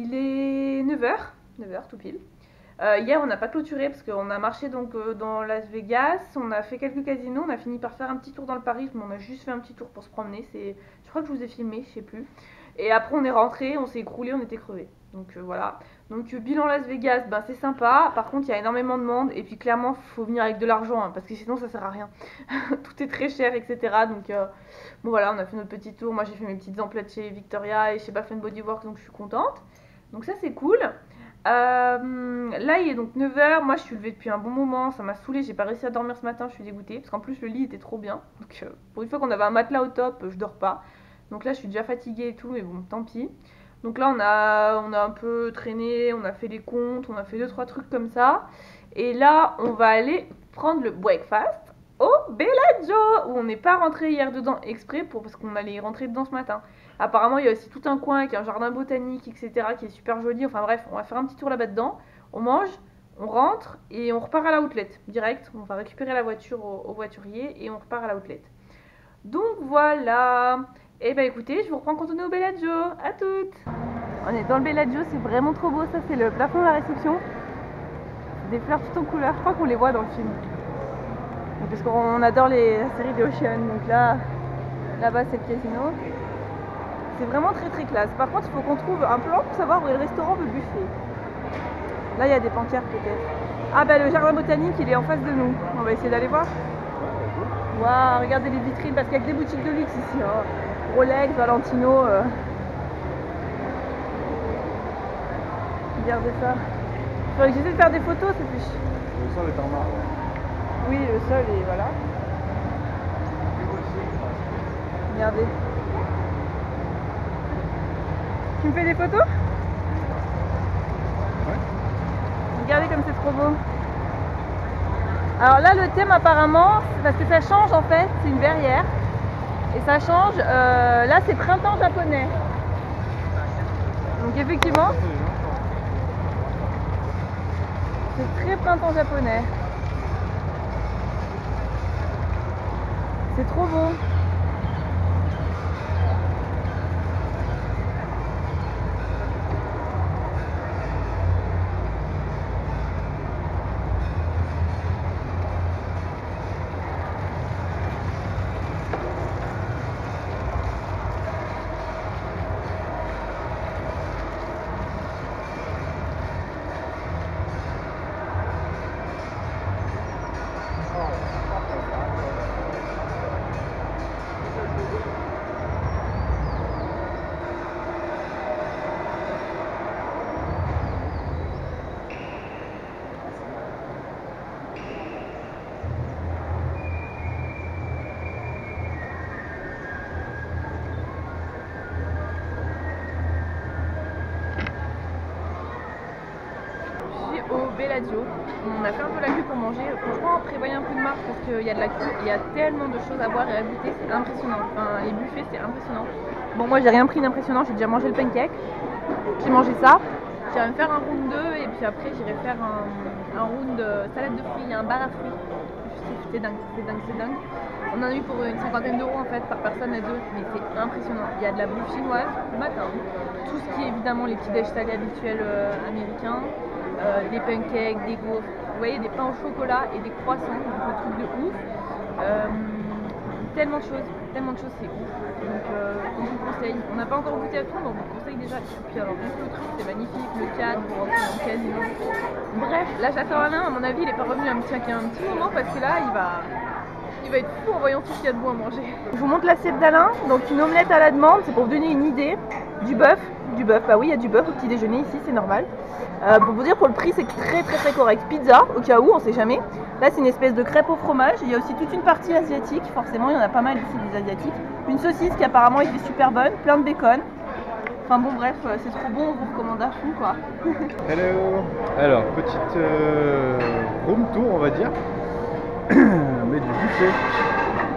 Il est 9h, 9h tout pile. Hier, on n'a pas clôturé parce qu'on a marché donc dans Las Vegas, on a fait quelques casinos, on a fini par faire un petit tour dans le Paris, mais on a juste fait un petit tour pour se promener. Je crois que je vous ai filmé, je sais plus. Et après, on est rentré, on s'est écroulé, on était crevés. Donc voilà. Donc bilan Las Vegas, ben, c'est sympa. Par contre, il y a énormément de monde et puis clairement, faut venir avec de l'argent hein, parce que sinon, ça sert à rien. Tout est très cher, etc. Donc bon voilà, on a fait notre petit tour. Moi, j'ai fait mes petites emplettes chez Victoria et chez Bath Body Works, donc je suis contente. Donc ça, c'est cool. Là il est donc 9h, moi je suis levée depuis un bon moment, ça m'a saoulée, j'ai pas réussi à dormir ce matin, je suis dégoûtée, parce qu'en plus le lit était trop bien, donc pour une fois qu'on avait un matelas au top, je dors pas, donc là je suis déjà fatiguée et tout, mais bon tant pis. Donc là on a un peu traîné, on a fait les comptes, on a fait 2-3 trucs comme ça, et là on va aller prendre le breakfast au Bellagio, où on n'est pas rentré hier dedans exprès, parce qu'on allait y rentrer dedans ce matin. Apparemment, il y a aussi tout un coin avec un jardin botanique, etc., qui est super joli. Enfin bref, on va faire un petit tour là-bas dedans. On mange, on rentre et on repart à la outlet direct. On va récupérer la voiture au voiturier et on repart à la outlet. Donc voilà. Et bah écoutez, je vous reprends quand on est au Bellagio. À toutes. On est dans le Bellagio, c'est vraiment trop beau. Ça, c'est le plafond de la réception. Des fleurs toutes en couleurs. Je crois qu'on les voit dans le film. Parce qu'on adore la série de Ocean. Donc là-bas, c'est le casino. C'est vraiment très très classe. Par contre, il faut qu'on trouve un plan pour savoir où est le restaurant ou le buffet. Là, il y a des pancartes peut-être. Ah bah le jardin botanique, il est en face de nous. On va essayer d'aller voir. Waouh, regardez les vitrines, parce qu'il y a que des boutiques de luxe ici. Hein. Rolex, Valentino. Regardez ça. Il faudrait que j'essaie de faire des photos, c'est plus. Le sol est en marbre. Oui, le sol est voilà. Regardez. Tu me fais des photos? Ouais. Regardez comme c'est trop beau. Alors là, le thème apparemment, parce que ça change en fait, c'est une verrière. Et ça change, là c'est printemps japonais. Donc effectivement, c'est très printemps japonais. C'est trop beau. Au Bellagio, on a fait un peu la queue pour manger. Franchement, prévoyez un peu de marche parce qu'il y a de la queue, il y a tellement de choses à boire et à goûter, c'est impressionnant. Enfin, les buffets, c'est impressionnant. Bon, moi, j'ai rien pris d'impressionnant, j'ai déjà mangé le pancake, j'ai mangé ça. J'irai me faire un round 2 et puis après, j'irai faire un round salade de fruits. Il y a un bar à fruits. C'est dingue, c'est dingue, c'est dingue. On en a eu pour une 50aine d'euros en fait par personne à deux, mais c'est impressionnant. Il y a de la bouffe chinoise le matin, tout ce qui est évidemment les petits déj salés habituels américains. Des pancakes, des gaufres, vous voyez, des pains au chocolat et des croissants, donc un truc de ouf. Tellement de choses, c'est ouf. Donc on vous conseille. On n'a pas encore goûté à tout, mais on vous conseille déjà. Et puis alors juste le truc, c'est magnifique, le cadre pour rentrer dans le casino. Bref, là j'attends Alain, à mon avis il est pas revenu un petit moment parce que là il va être fou en voyant tout ce qu'il y a de bon à manger. Je vous montre l'assiette d'Alain, donc une omelette à la demande, c'est pour vous donner une idée. Du bœuf, bah oui il y a du bœuf au petit déjeuner ici, c'est normal. Pour vous dire, pour le prix c'est très très très correct. Pizza, au cas où, on sait jamais. Là c'est une espèce de crêpe au fromage, il y a aussi toute une partie asiatique, forcément il y en a pas mal ici des asiatiques. Une saucisse qui apparemment était super bonne, plein de bacon. Enfin bon bref, c'est trop bon, on vous recommande à fond quoi. Hello. Alors, petite room tour on va dire. Mais du buffet.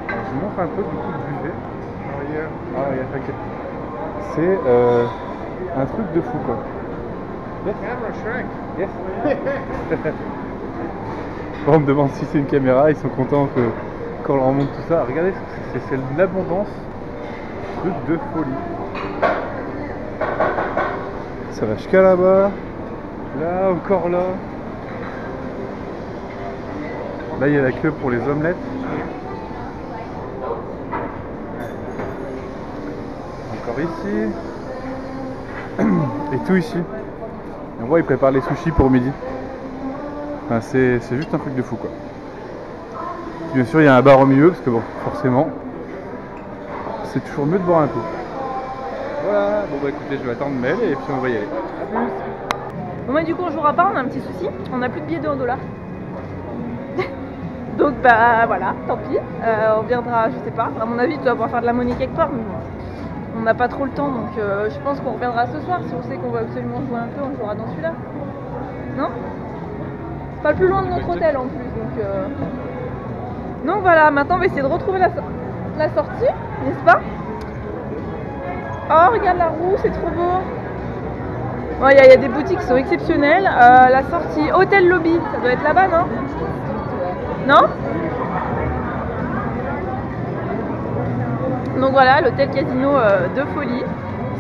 Alors, je vous montre un peu du coup du buffet. Ah regarde, t'inquiète. C'est un truc de fou quoi. Yes. Yes. Bon, on me demande si c'est une caméra, ils sont contents qu'on leur montre tout ça. Regardez, c'est l'abondance. Truc de folie. Ça va jusqu'à là-bas. Là, encore là. Là, il y a la queue pour les omelettes. Encore ici. Et tout ici. Et on voit, ils préparent les sushis pour midi. Enfin, c'est juste un truc de fou, quoi. Bien sûr, il y a un bar au milieu, parce que bon, forcément, c'est toujours mieux de boire un coup. Voilà, bon bah écoutez, je vais attendre Mel et puis on va y aller. Bon, moi du coup on jouera pas, on a un petit souci, on a plus de billets de 1 $. Donc bah voilà, tant pis, on reviendra, je sais pas, à mon avis tu dois pouvoir faire de la monnaie quelque part, mais bon, on n'a pas trop le temps, donc je pense qu'on reviendra ce soir, si on sait qu'on va absolument jouer un peu, on jouera dans celui-là. Non? Pas le plus loin de notre hôtel en plus, donc voilà, maintenant on va essayer de retrouver la sortie, n'est-ce pas? Oh regarde la roue, c'est trop beau. Bon, y a des boutiques qui sont exceptionnelles. La sortie Hôtel Lobby, ça doit être là-bas, non? Non? Donc voilà, l'hôtel casino de folie.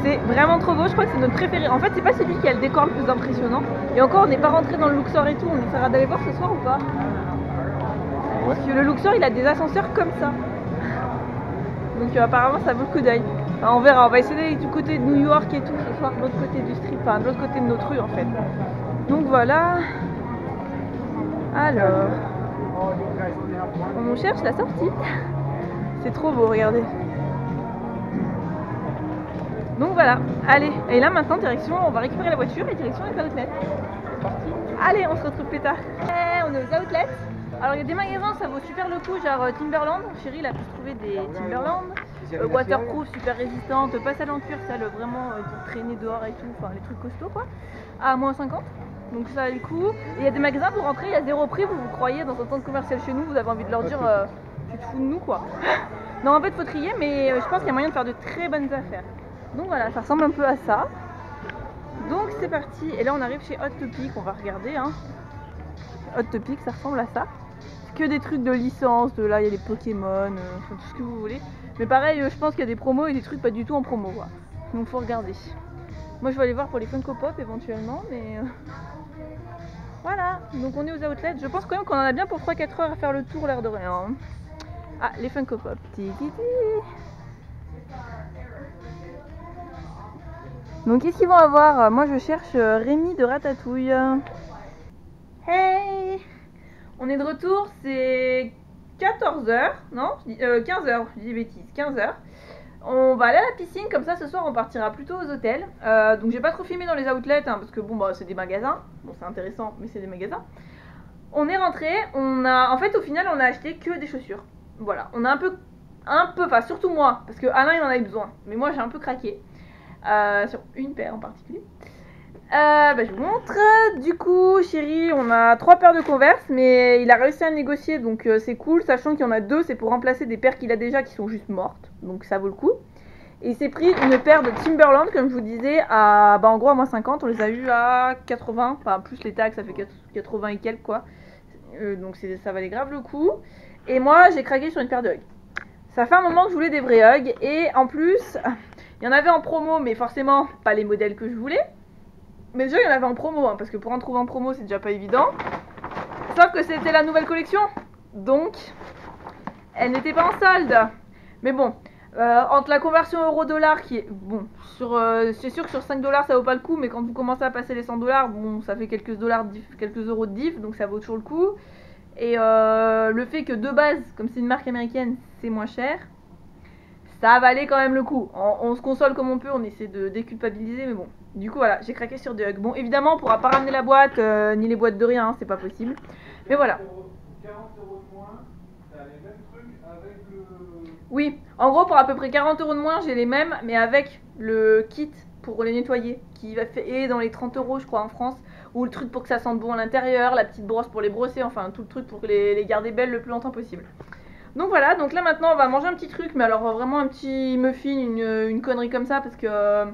C'est vraiment trop beau, je crois que c'est notre préféré. En fait, c'est pas celui qui a le décor le plus impressionnant. Et encore, on n'est pas rentré dans le Luxor et tout. On essaiera d'aller voir ce soir ou pas? Ouais. Parce que le Luxor, il a des ascenseurs comme ça. Donc apparemment, ça vaut le coup d'œil. On verra, on va essayer d'aller du côté de New York et tout ce soir, de l'autre côté du strip, enfin de l'autre côté de notre rue en fait. Donc voilà. Alors, on cherche la sortie. C'est trop beau, regardez. Donc voilà, allez. Et là maintenant, direction, on va récupérer la voiture et direction les outlets. Allez, on se retrouve plus tard. On est aux outlets. Alors il y a des magasins, ça vaut super le coup, genre Timberland. Chérie, il a pu trouver des Timberland. Waterproof, super résistante, pas en cuir, celle vraiment pour traîner dehors et tout, enfin les trucs costauds quoi, à moins 50, donc ça a le coup. Et il y a des magasins pour rentrer, il y a 0 prix, vous croyez dans un centre commercial chez nous, vous avez envie de leur dire tu te fous de nous quoi. Non en fait faut trier, mais je pense qu'il y a moyen de faire de très bonnes affaires. Donc voilà, ça ressemble un peu à ça. Donc c'est parti, et là on arrive chez Hot Topic, on va regarder hein. Hot Topic, ça ressemble à ça. Que des trucs de licence, de là il y a les Pokémon, tout ce que vous voulez. Mais pareil, je pense qu'il y a des promos et des trucs pas du tout en promo quoi. Donc faut regarder. Moi je vais aller voir pour les Funko Pop éventuellement, mais voilà. Donc on est aux outlets. Je pense quand même qu'on en a bien pour 3-4 heures à faire le tour, l'air de rien. Ah, les Funko Pop. Donc qu'est-ce qu'ils vont avoir? Moi je cherche Rémi de Ratatouille. Hey! On est de retour, c'est 14h, non 15h, je dis des bêtises, 15h. On va aller à la piscine, comme ça ce soir on partira plutôt aux hôtels. Donc j'ai pas trop filmé dans les outlets, hein, parce que bon bah c'est des magasins. Bon c'est intéressant, mais c'est des magasins. On est rentré, en fait au final on a acheté que des chaussures. Voilà, on a un peu, enfin surtout moi, parce que Alain il en avait besoin. Mais moi j'ai un peu craqué, sur une paire en particulier. Je vous montre. Du coup, chérie, on a 3 paires de Converse, mais il a réussi à négocier, donc c'est cool, sachant qu'il y en a 2, c'est pour remplacer des paires qu'il a déjà qui sont juste mortes, donc ça vaut le coup. Et il s'est pris une paire de Timberland, comme je vous disais, à en gros à moins 50, on les a eu à 80, enfin plus les taxes, ça fait 80 et quelques quoi. Donc ça valait grave le coup. Et moi, j'ai craqué sur une paire de Hugg. Ça fait un moment que je voulais des vrais Hugg, et en plus, il y en avait en promo, mais forcément pas les modèles que je voulais. Mais déjà il y en avait en promo, hein, parce que pour en trouver en promo c'est déjà pas évident. Sauf que c'était la nouvelle collection, donc elle n'était pas en solde. Mais bon, entre la conversion euro-dollar qui est... Bon, c'est sûr que sur 5 $ ça vaut pas le coup, mais quand vous commencez à passer les 100 $, bon ça fait quelques euros de diff, donc ça vaut toujours le coup. Et le fait que de base, comme c'est une marque américaine, c'est moins cher, ça valait quand même le coup. On se console comme on peut, on essaie de déculpabiliser, mais bon. Du coup voilà, j'ai craqué sur des Hugg. Bon évidemment on pourra pas ramener la boîte, ni les boîtes de rien, hein, c'est pas possible. Mais voilà. 40 € de moins, t'as les mêmes trucs avec le... Oui, en gros pour à peu près 40 € de moins j'ai les mêmes, mais avec le kit pour les nettoyer, qui va faire dans les 30 € je crois en France. Ou le truc pour que ça sente bon à l'intérieur, la petite brosse pour les brosser, enfin tout le truc pour les garder belles le plus longtemps possible. Donc voilà, donc là maintenant on va manger un petit truc, mais alors vraiment un petit muffin, une connerie comme ça, parce que...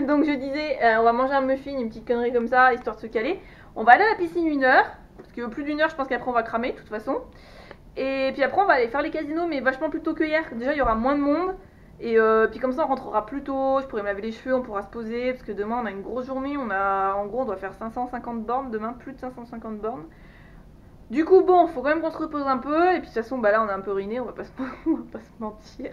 Donc je disais, on va manger un muffin, une petite connerie comme ça, histoire de se caler. On va aller à la piscine 1 heure, parce que plus d'1 heure je pense qu'après on va cramer de toute façon. Et puis après on va aller faire les casinos, mais vachement plus tôt que hier. Déjà il y aura moins de monde, Et puis comme ça on rentrera plus tôt, je pourrai me laver les cheveux, on pourra se poser, parce que demain on a une grosse journée, en gros on doit faire 550 bornes, demain plus de 550 bornes. Du coup bon, faut quand même qu'on se repose un peu, et puis de toute façon bah là on est un peu ruiné, on va pas se mentir.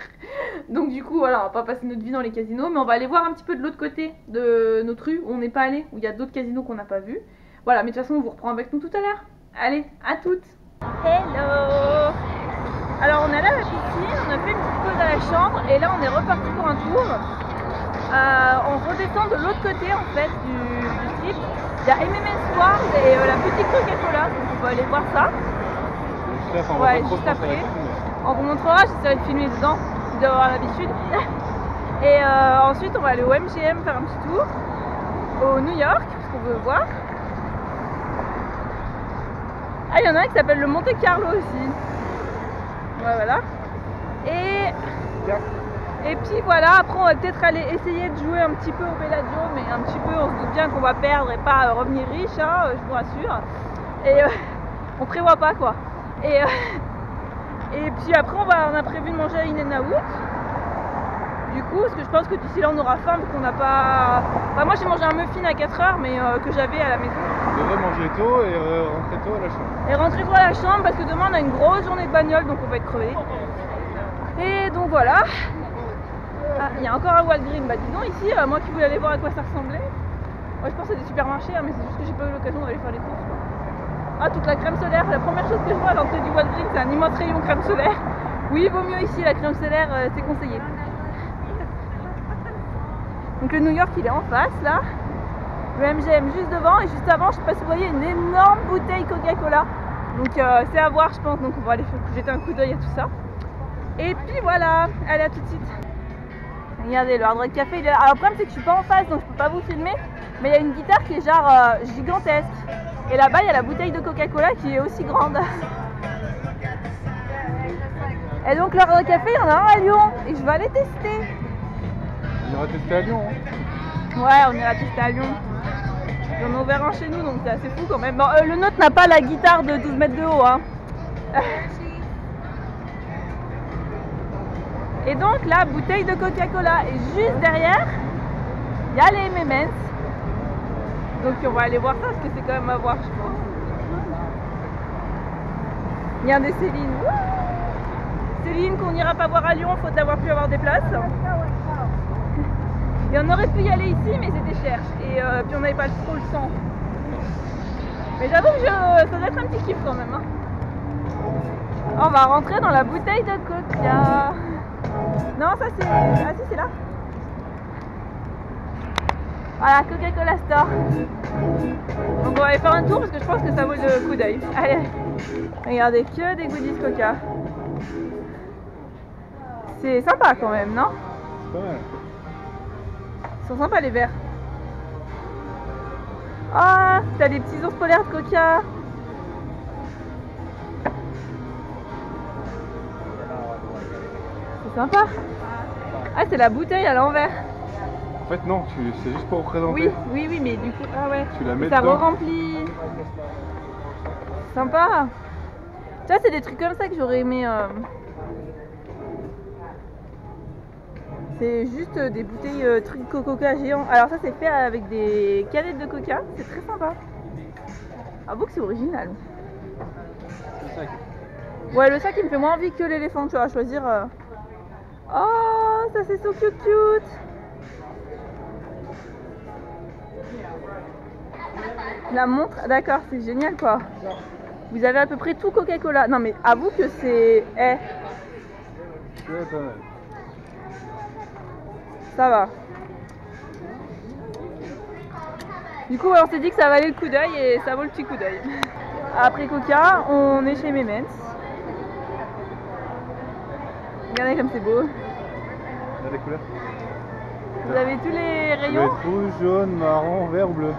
Donc du coup voilà, on va pas passer notre vie dans les casinos, mais on va aller voir un petit peu de l'autre côté de notre rue, où on n'est pas allé, où il y a d'autres casinos qu'on n'a pas vus. Voilà, mais de toute façon on vous reprend avec nous tout à l'heure. Allez, à toutes. Hello. Alors on est allé à la piscine, on a fait une petite pause à la chambre, et là on est reparti pour un tour. On redescend de l'autre côté en fait du slip. Il y a M&M's World et la boutique Coca-Cola, donc on va aller voir ça. Ouais, juste après. On vous montrera, j'essaierai de filmer dedans, d'avoir l'habitude. Et ensuite on va aller au MGM faire un petit tour, au New York, parce qu'on veut voir. Ah, il y en a un qui s'appelle le Monte Carlo aussi. Ouais, voilà. Et puis voilà, après on va peut-être aller essayer de jouer un petit peu au Bellagio, mais un petit peu, on se doute bien qu'on va perdre et pas revenir riche, hein, je vous rassure. Et on prévoit pas quoi. Et puis après on a prévu de manger à In-N-Out. Du coup, parce que je pense que d'ici là on aura faim, vu qu'on n'a pas... Enfin, moi j'ai mangé un muffin à 4 h, mais que j'avais à la maison. On devrait manger tôt et rentrer tôt à la chambre. Et rentrer tôt à la chambre, parce que demain on a une grosse journée de bagnole, donc on va être crevés. Et donc voilà. Ah, il y a encore un Walgreens. Bah dis donc ici, moi qui voulais aller voir à quoi ça ressemblait. Moi je pense que c'est des supermarchés, hein, mais c'est juste que j'ai pas eu l'occasion d'aller faire les courses quoi. Ah, toute la crème solaire, la première chose que je vois à l'entrée du Walgreens, c'est un immense rayon crème solaire. Oui, il vaut mieux ici, la crème solaire, c'est conseillé. Donc le New York il est en face là. Le MGM juste devant, et juste avant, je sais pas si vous voyez, une énorme bouteille Coca-Cola. Donc c'est à voir je pense, donc on va aller jeter un coup d'œil à tout ça. Et puis voilà, allez à tout de suite. Regardez, le Hard Rock Café, il est là. Alors le problème c'est que je suis pas en face, donc je peux pas vous filmer. Mais il y a une guitare qui est genre gigantesque. Et là-bas il y a la bouteille de Coca-Cola qui est aussi grande. Et donc le Hard Rock Café, il y en a un à Lyon. Et je vais aller tester. On ira tester à Lyon, hein. Ouais, on ira tester à Lyon. Ils en ont ouvert un chez nous, donc c'est assez fou quand même. Bon, le nôtre n'a pas la guitare de 12 mètres de haut, hein. Et donc la bouteille de Coca-Cola. Et juste derrière, il y a les M&M's. Donc on va aller voir ça, parce que c'est quand même à voir, je pense. Il y a un des Céline. Céline qu'on n'ira pas voir à Lyon, faute d'avoir pu avoir des places. Et on aurait pu y aller ici, mais c'était cher. Et puis on n'avait pas trop le temps. Mais j'avoue que ça doit être un petit kiff quand même. Hein. On va rentrer dans la bouteille de Coca. Non, ça c'est... Ah si, c'est là. Voilà, Coca-Cola Store. Donc on va aller faire un tour parce que je pense que ça vaut le coup d'œil. Allez, regardez, que des goodies Coca. C'est sympa quand même, non? Pas mal. Ils sont sympas les verres. Ah, t'as des petits ours polaires de Coca. C'est sympa. Ah, c'est la bouteille à l'envers. En fait non, c'est juste pour représenter. Oui, mais du coup, ah ouais. Tu la mets ça dedans. re-remplit. Sympa. Tu vois, c'est des trucs comme ça que j'aurais aimé. C'est juste des bouteilles trucs Coca géants. Alors ça c'est fait avec des canettes de Coca, c'est très sympa. Avoue que c'est original. Le sac. Ouais, le sac il me fait moins envie que l'éléphant, tu vas choisir. Oh, ça c'est so cute. La montre, d'accord, c'est génial quoi. Vous avez à peu près tout Coca-Cola. Non mais avoue que c'est... Ouais, pas mal. Ça va. Du coup, on s'est dit que ça valait le coup d'œil et ça vaut le petit coup d'œil. Après Coca, on est chez M&M's. Regardez comme c'est beau. Regarde les couleurs. Vous avez tous les Ça doit rayons. être rouge, jaune, marron, vert ou bleu.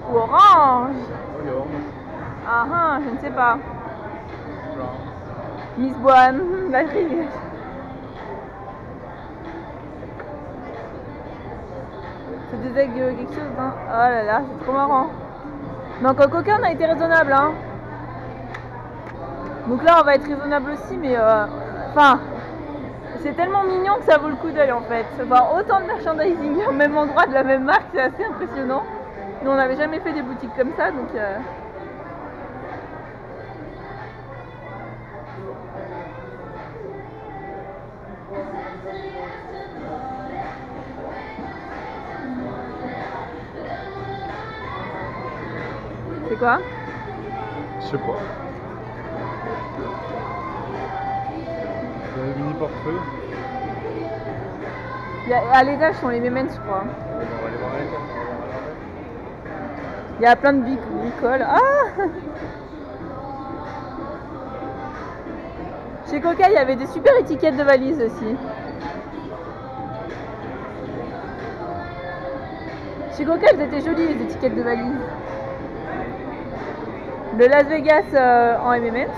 Ou orange. Oh, il est orange. Ah, je ne sais pas. Miss Boine, la rivière. C'est des eggs quelque chose, hein. Oh là là, c'est trop marrant. Donc au Coca, on a été raisonnable, hein. Donc là, on va être raisonnable aussi, mais enfin, C'est tellement mignon que ça vaut le coup d'œil en fait. Voir autant de merchandising au même endroit de la même marque, c'est assez impressionnant. Nous on n'avait jamais fait des boutiques comme ça donc. C'est quoi? Je sais pas. Le mini portefeuille. À l'étage sont les Memens je crois. On va aller voir à l'étage. Il y a plein de bricoles. Ah! Chez Coca, il y avait des super étiquettes de valises aussi. Chez Coca, elles étaient jolies les étiquettes de valises. Le Las Vegas en M&M's.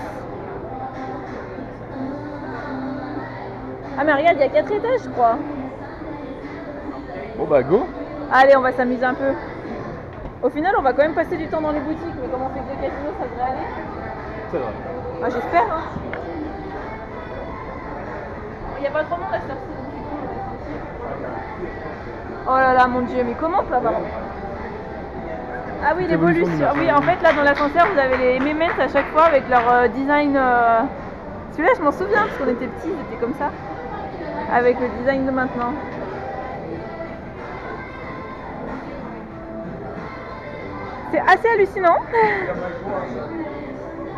Ah mais regarde, il y a 4 étages je crois. Bon bah go. Allez, on va s'amuser un peu. Au final, on va quand même passer du temps dans les boutiques, mais comme on fait que des casinos, ça devrait aller. C'est vrai. Ah, j'espère. Hein. Il n'y a pas trop de monde à cette heure-ci. Oh là là, mon Dieu, mais comment ça va? Ah oui, l'évolution. Oui, en fait, là, dans l'ascenseur, vous avez les Memens à chaque fois avec leur design. Celui-là, je m'en souviens, parce qu'on était petits, c'était comme ça. Avec le design de maintenant. C'est assez hallucinant.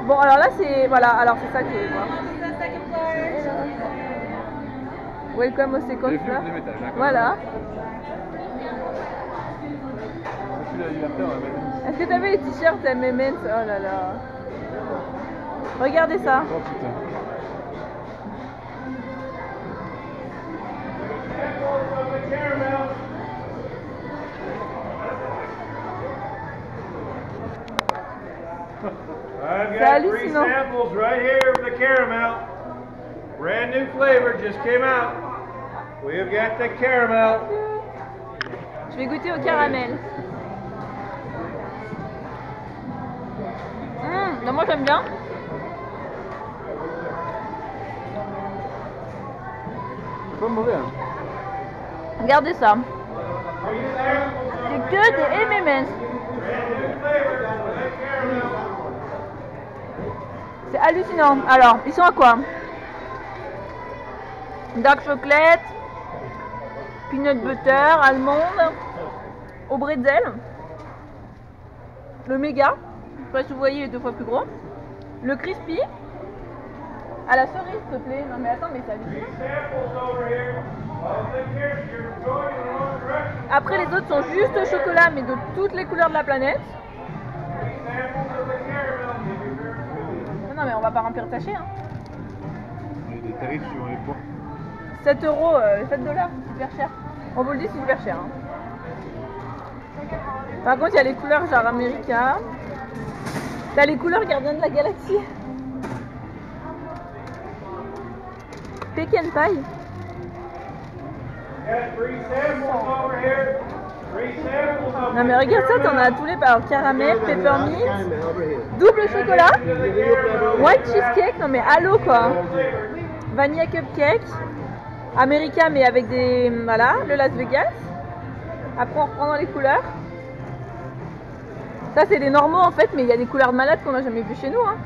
Bon, alors là, c'est. Voilà, alors c'est ça qui est. Welcome au second floor. Voilà. Est-ce que tu avais les t-shirts M&M's? Oh là là. Regardez ça. Oh putain. I've got 3 samples right here of the caramel. Brand new flavor just came out. We've got the caramel. Je vais goûter au caramel. Non, moi j'aime bien. C'est pas mauvais hein. Regardez ça. C'est que des M&M's. C'est hallucinant. Alors, ils sont à quoi? Dark chocolate, peanut butter, almond, au bretzel, le méga, je sais pas si vous voyez, il est 2 fois plus gros, le crispy, à la cerise s'il te plaît. Non mais attends, mais c'est hallucinant. Après les autres sont juste au chocolat mais de toutes les couleurs de la planète. Non mais on va pas remplir ta hein. Il y a des tarifs sur les poids. 7 euros, 7 dollars, super cher. On vous le dit, c'est super cher. Hein. Par contre, il y a les couleurs genre America. T'as les couleurs Gardiens de la Galaxie. Pecan Pie. Non mais regarde ça, t'en as à tous les pas. Caramel, peppermint, double chocolat, white cheesecake, non mais allô quoi. Vanilla cupcake, America mais avec des... voilà, le Las Vegas. Après on reprend dans les couleurs. Ça c'est des normaux en fait, mais il y a des couleurs de malade qu'on n'a jamais vu chez nous. Hein.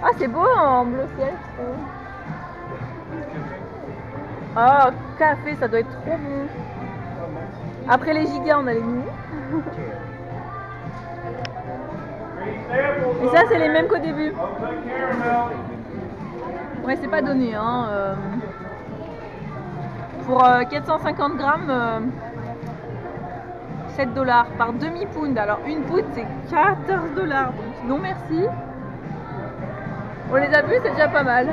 Ah c'est beau en bleu ciel. Oh, café, ça doit être trop bon. Après les gigas, on a les mini. Et ça, c'est les mêmes qu'au début. Ouais, c'est pas donné. Hein. Pour 450 grammes, 7 dollars par demi-pound. Alors, une pound, c'est 14 dollars. Donc, non merci. On les a vus, c'est déjà pas mal.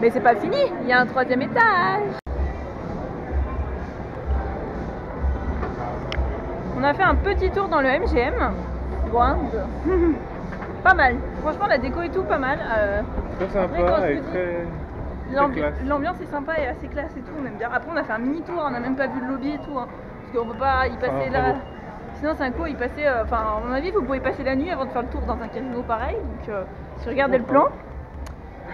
Mais c'est pas fini, il y a un 3e étage. On a fait un petit tour dans le MGM. Pas mal. Franchement, la déco et tout, pas mal. Très sympa et très l'ambiance est sympa et assez classe et tout, on aime bien. Après, on a fait un mini tour, on n'a même pas vu le lobby et tout. Hein, parce qu'on peut pas y passer là. Sinon, c'est un coup, y passer. Enfin, à mon avis, vous pouvez passer la nuit avant de faire le tour dans un casino pareil. Donc, si vous regardez le plan.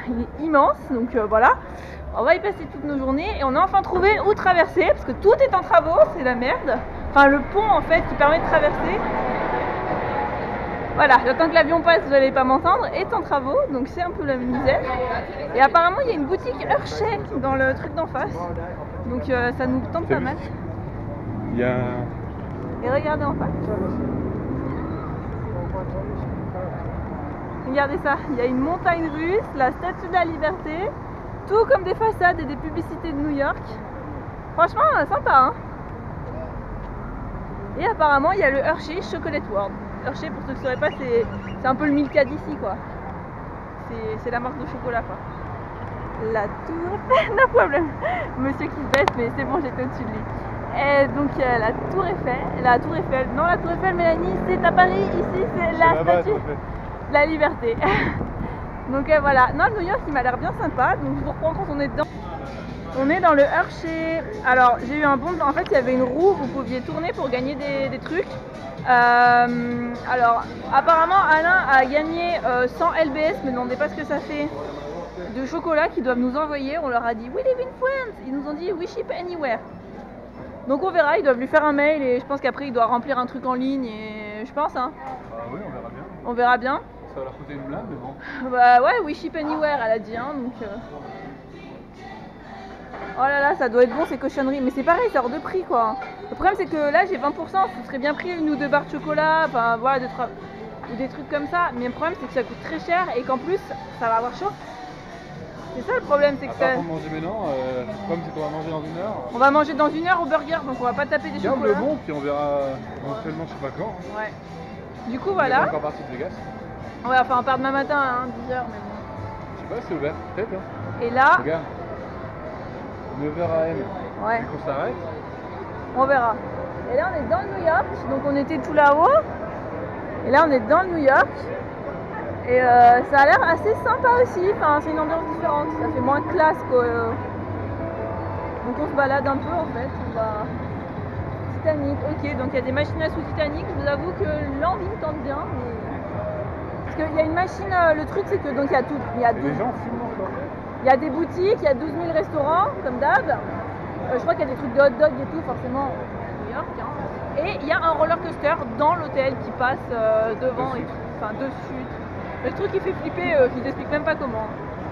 il est immense, donc voilà. On va y passer toutes nos journées et on a enfin trouvé où traverser parce que tout est en travaux, c'est la merde. Enfin le pont en fait qui permet de traverser. Voilà, j'attends que l'avion passe, vous n'allez pas m'entendre, est en travaux, donc c'est un peu la misère. Et apparemment il y a une boutique Hershey dans le truc d'en face, donc ça nous tente pas mal. Il y a... Et regardez en face. Regardez ça, il y a une montagne russe, la statue de la liberté, tout comme des façades et des publicités de New York. Franchement, sympa hein. Et apparemment il y a le Hershey Chocolate World. Hershey, pour ceux qui ne sauraient pas, c'est un peu le Milka d'ici quoi. C'est la marque de chocolat quoi. La tour, no problème. Monsieur qui se baisse, mais c'est bon, j'étais au-dessus de lui. Et donc la tour Eiffel, non la tour Eiffel Mélanie, c'est à Paris, ici c'est la statue de la liberté. Donc voilà, non le New York il m'a l'air bien sympa, donc je vous reprends quand on est dedans. On est dans le Hershey. Alors j'ai eu un bon, en fait il y avait une roue, vous pouviez tourner pour gagner des trucs. Alors apparemment Alain a gagné 100 LBS, me demandez pas ce que ça fait, de chocolat qu'ils doivent nous envoyer. On leur a dit we live in France, ils nous ont dit we ship anywhere. Donc on verra, ils doivent lui faire un mail et je pense qu'après il doit remplir un truc en ligne et je pense hein. Oui, on verra bien. On verra bien. Ça va leur coûter une blinde mais bon. Bah ouais, we ship anywhere elle a dit hein, donc oh là là, ça doit être bon ces cochonneries, mais c'est pareil, ça hors de prix quoi. Le problème c'est que là j'ai 20%, ce serait bien pris une ou deux barres de chocolat, enfin voilà, ou des trucs comme ça, mais le problème c'est que ça coûte très cher et qu'en plus ça va avoir chaud. C'est ça le problème, c'est que ça... Pour manger maintenant, le problème c'est qu'on va manger dans une heure. On va manger dans une heure au burger, donc on va pas taper des chocolats. Garde le bon, puis on verra éventuellement je sais pas quand. Ouais. Du coup voilà. On est encore parti de Vegas. Ouais, enfin on part demain matin à 10h, mais bon. Je sais pas, c'est ouvert, peut-être hein. Et là... Regarde. 9h AM. Ouais. Et qu'on s'arrête. On verra. Et là on est dans le New York, donc on était tout là-haut. Et là on est dans le New York. Et ça a l'air assez sympa aussi, enfin c'est une ambiance différente, ça fait moins classe quoi. Donc on se balade un peu en fait, on va... Titanic, ok, donc il y a des machines à sous Titanic, je vous avoue que l'envie me tente bien, mais... Parce qu'il y a une machine, le truc c'est que donc il y a tout, il y a 12... Les gens fument encore. Il y a des boutiques, il y a 12 000 restaurants, comme d'hab. Je crois qu'il y a des trucs de hot dog et tout, forcément, New York. Hein. Et il y a un roller coaster dans l'hôtel qui passe devant, et tout, enfin dessus. Le truc qui fait flipper, je ne t'explique même pas comment.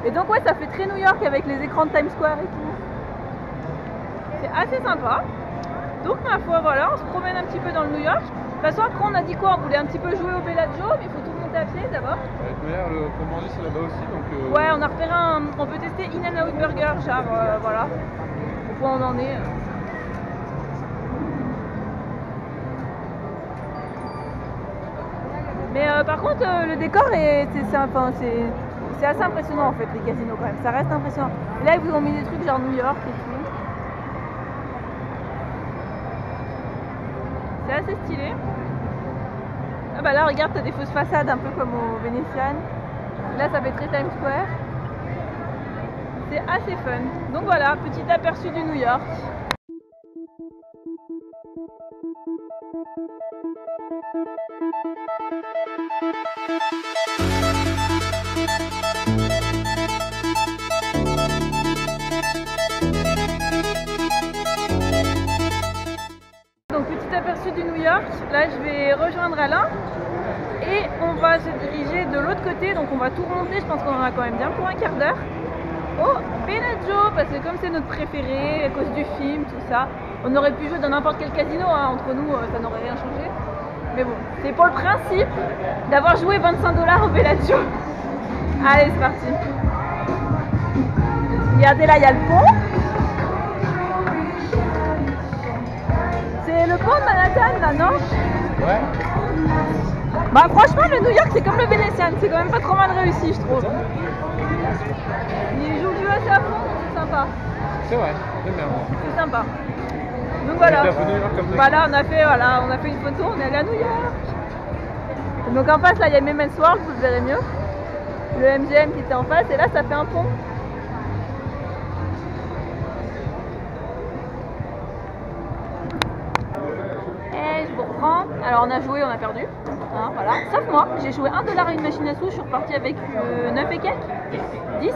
Et donc ouais, ça fait très New York avec les écrans de Times Square et tout. C'est assez sympa. Donc ma foi, voilà, on se promène un petit peu dans le New York. De toute façon, après on a dit quoi? On voulait un petit peu jouer au Bellagio, mais il faut tout monter à pied d'abord. Pour manger c'est là-bas aussi, donc... Ouais, on a repéré on peut tester In-N-Out Burger, genre voilà. Au point où on en est. Mais par contre, le décor c'est assez impressionnant en fait, les casinos quand même. Ça reste impressionnant. Et là, ils vous ont mis des trucs genre New York et tout. C'est assez stylé. Ah bah là, regarde, t'as des fausses façades un peu comme au Venetian. Là, ça fait très Times Square. C'est assez fun. Donc voilà, petit aperçu du New York. Donc petit aperçu du New York, là je vais rejoindre Alain et on va se diriger de l'autre côté, donc on va tout remonter, je pense qu'on en a quand même bien pour un quart d'heure, au Bellagio, parce que comme c'est notre préféré à cause du film, tout ça, on aurait pu jouer dans n'importe quel casino, hein. Entre nous ça n'aurait rien changé, mais bon, c'est pour le principe d'avoir joué 25 $ au Bellagio. Allez, c'est parti. Regardez là, il y a le pont. C'est le pont de Manhattan là, non? Ouais. Bah franchement, le New York c'est comme le Venetian, c'est quand même pas trop mal réussi je trouve. Il joue le jeu assez à fond, c'est sympa. C'est vrai, j'aime bien. C'est sympa. Donc voilà. Bah là on a fait une photo, on est allé à New York. Et donc en face là il y a Men's World, vous le verrez mieux. Le MGM qui était en face et là ça fait un pont. Et je vous reprends. Alors on a joué, on a perdu. Hein, voilà. Sauf moi, j'ai joué 1 $ à une machine à sous, je suis repartie avec 9 et quelques 10.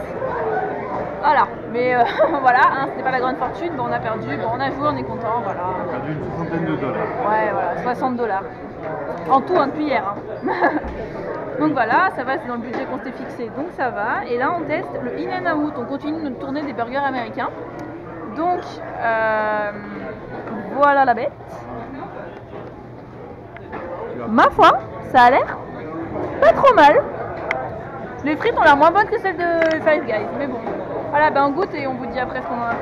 Voilà, mais voilà, hein, c'était pas la grande fortune, bon on a perdu, bon on a joué, on est content, voilà. On a perdu une soixantaine de $. Ouais, voilà, 60 $. En tout, depuis hier. Hein. Donc voilà, ça va, c'est dans le budget qu'on s'était fixé, donc ça va. Et là on teste le In-N-Out, on continue notre tournée des burgers américains. Donc, voilà la bête. Ma foi, ça a l'air pas trop mal. Les frites ont l'air moins bonnes que celles de Five Guys, mais bon. Voilà, ben on goûte et on vous dit après ce qu'on en a.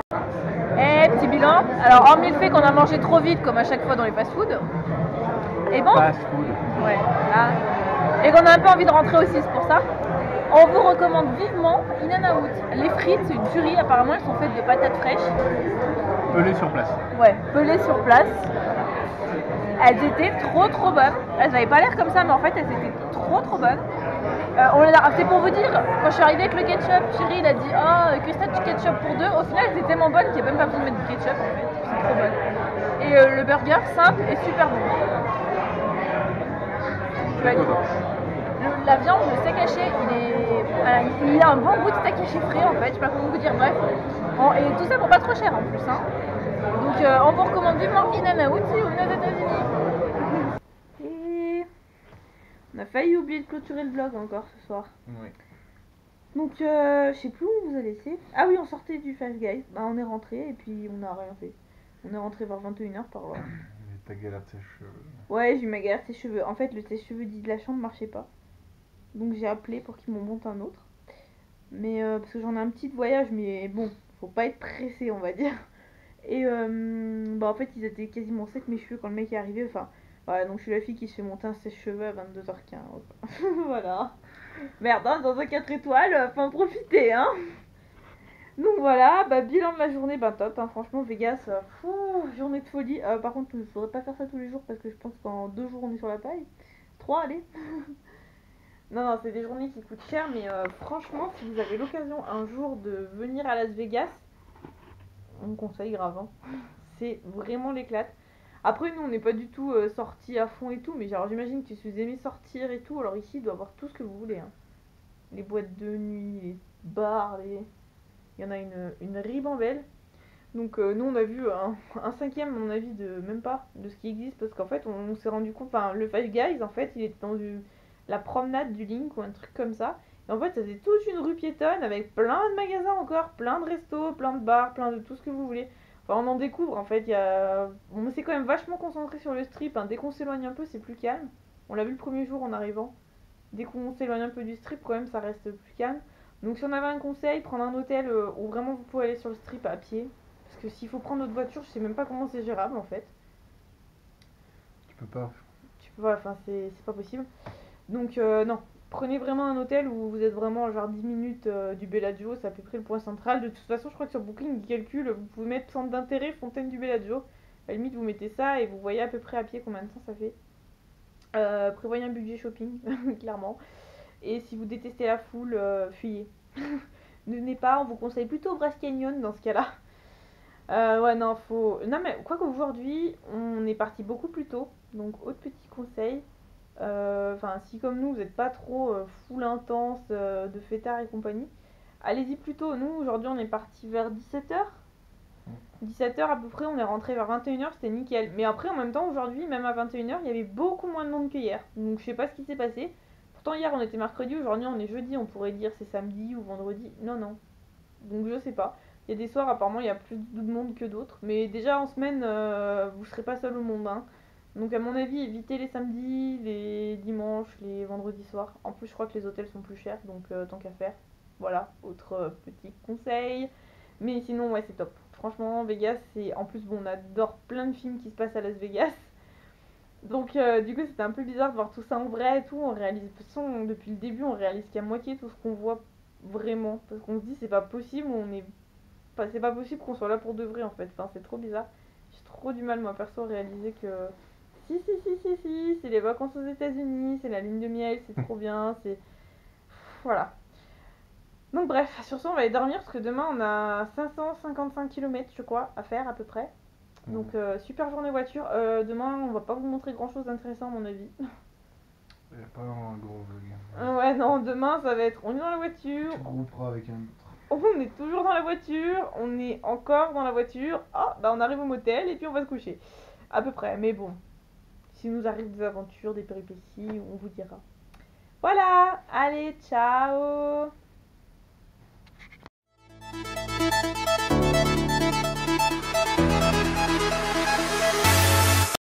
Et petit bilan. Alors, hormis le fait qu'on a mangé trop vite, comme à chaque fois dans les fast-food. Et bon. Fast-food. Ouais, là. Et qu'on a un peu envie de rentrer aussi, c'est pour ça. On vous recommande vivement In-N-Out. Les frites, c'est une tuerie. Apparemment, elles sont faites de patates fraîches. Pelées sur place. Ouais, pelées sur place. Elles étaient trop bonnes. Elles n'avaient pas l'air comme ça, mais en fait, elles étaient trop bonnes. C'est pour vous dire, quand je suis arrivée avec le ketchup, Chéri il a dit oh, que ça du ketchup pour deux. Au final, elles étaient tellement bonnes qu'il n'y a même pas besoin de mettre du ketchup en fait. C'est trop bon. Et le burger simple et super bon. La viande, le steak haché, il a un bon goût de steak haché frais en fait. Je sais pas comment vous dire, bref. Et tout ça pour pas trop cher en plus. Hein. Donc on vous recommande vivement In-N-Out si vous venez aux États-Unis. Et on a failli oublier de clôturer le vlog encore ce soir. Oui. Donc je sais plus où on vous a laissé. Ah oui, on sortait du Five Guys. Bah, on est rentré et puis on n'a rien fait. On est rentré vers 21h par là. T'as galère de sèche-cheveux. Ouais, j'ai eu ma galère de sèche-cheveux. En fait, le sèche-cheveux dit de la chambre marchait pas. Donc j'ai appelé pour qu'ils m'en montent un autre. Mais parce que j'en ai un petit de voyage, mais bon, faut pas être pressé, on va dire. Et bah en fait, ils étaient quasiment secs mes cheveux quand le mec est arrivé. Enfin, voilà, donc je suis la fille qui se fait monter un sèche-cheveux à 22h15. Voilà. Merde, hein, dans un 4 étoiles, faut en profiter, hein. Donc voilà, bah bilan de la journée, bah top, hein, franchement Vegas, journée de folie. Par contre, il faudrait pas faire ça tous les jours parce que je pense qu'en 2 jours on est sur la paille. 3, allez. Non, c'est des journées qui coûtent cher, mais franchement, si vous avez l'occasion un jour de venir à Las Vegas, on conseille grave, hein. C'est vraiment l'éclate. Après, nous, on n'est pas du tout sortis à fond et tout, mais genre, j'imagine que si vous aimez sortir et tout, alors ici, il doit y avoir tout ce que vous voulez. Hein. Les boîtes de nuit, les bars, il y en a une ribambelle. Donc, nous, on a vu un cinquième, à mon avis, même pas, de ce qui existe, parce qu'en fait, on s'est rendu compte, enfin, le Five Guys, en fait, il était dans la promenade du Link ou un truc comme ça. Et en fait, ça faisait toute une rue piétonne avec plein de magasins encore, plein de restos, plein de bars, plein de tout ce que vous voulez. Enfin, on en découvre en fait. On s'est quand même vachement concentré sur le strip. Hein. Dès qu'on s'éloigne un peu, c'est plus calme. On l'a vu le premier jour en arrivant. Dès qu'on s'éloigne un peu du strip, quand même, ça reste plus calme. Donc, si on avait un conseil, prendre un hôtel où vraiment vous pouvez aller sur le strip à pied. Parce que s'il faut prendre notre voiture, je sais même pas comment c'est gérable en fait. Tu peux pas. Tu peux pas, enfin, c'est pas possible. Donc, non. Prenez vraiment un hôtel où vous êtes vraiment genre 10 minutes du Bellagio, c'est à peu près le point central. De toute façon, je crois que sur Booking, ils calculent, vous pouvez mettre centre d'intérêt, fontaine du Bellagio. À la limite, vous mettez ça et vous voyez à peu près à pied combien de temps ça fait. Prévoyez un budget shopping, clairement. Et si vous détestez la foule, fuyez. Ne venez pas, on vous conseille plutôt Brass Canyon dans ce cas-là. Ouais, non, faut. Non, mais quoi qu'aujourd'hui, on est parti beaucoup plus tôt. Donc, autre petit conseil. Enfin, si comme nous, vous n'êtes pas trop full intense de fêtard et compagnie, allez-y plus tôt. Nous, aujourd'hui, on est parti vers 17h. 17h à peu près, on est rentré vers 21h, c'était nickel. Mais après, en même temps, aujourd'hui, même à 21h, il y avait beaucoup moins de monde que hier. Donc, je sais pas ce qui s'est passé. Pourtant, hier, on était mercredi, aujourd'hui, on est jeudi. On pourrait dire c'est samedi ou vendredi. Non, non. Donc, je sais pas. Il y a des soirs, apparemment, il y a plus de monde que d'autres. Mais déjà, en semaine, vous serez pas seul au monde, hein. Donc à mon avis, évitez les samedis, les dimanches, les vendredis soirs. En plus, je crois que les hôtels sont plus chers, donc tant qu'à faire. Voilà, autre petit conseil. Mais sinon, ouais, c'est top. Franchement, Vegas, c'est... En plus, bon, on adore plein de films qui se passent à Las Vegas. Donc du coup, c'était un peu bizarre de voir tout ça en vrai et tout. On réalise, de toute façon, depuis le début, on réalise qu'à moitié tout ce qu'on voit vraiment. Parce qu'on se dit, c'est pas possible, c'est pas possible qu'on soit là pour de vrai, en fait. Enfin, c'est trop bizarre. J'ai trop du mal, moi, perso, à réaliser que... Si, c'est les vacances aux États-Unis, c'est la lune de miel, c'est trop bien, c'est. Voilà. Donc, bref, sur ce, on va aller dormir parce que demain on a 555 km, je crois, à faire à peu près. Donc super journée voiture. Demain on va pas vous montrer grand chose d'intéressant à mon avis. Il n'y a pas un gros vlog. Ouais non, demain ça va être on est dans la voiture. Tu grouperas avec un autre. On est toujours dans la voiture, on est encore dans la voiture. Ah bah on arrive au motel et puis on va se coucher. À peu près, mais bon. S'il nous arrive des aventures, des péripéties, on vous dira. Voilà, allez, ciao.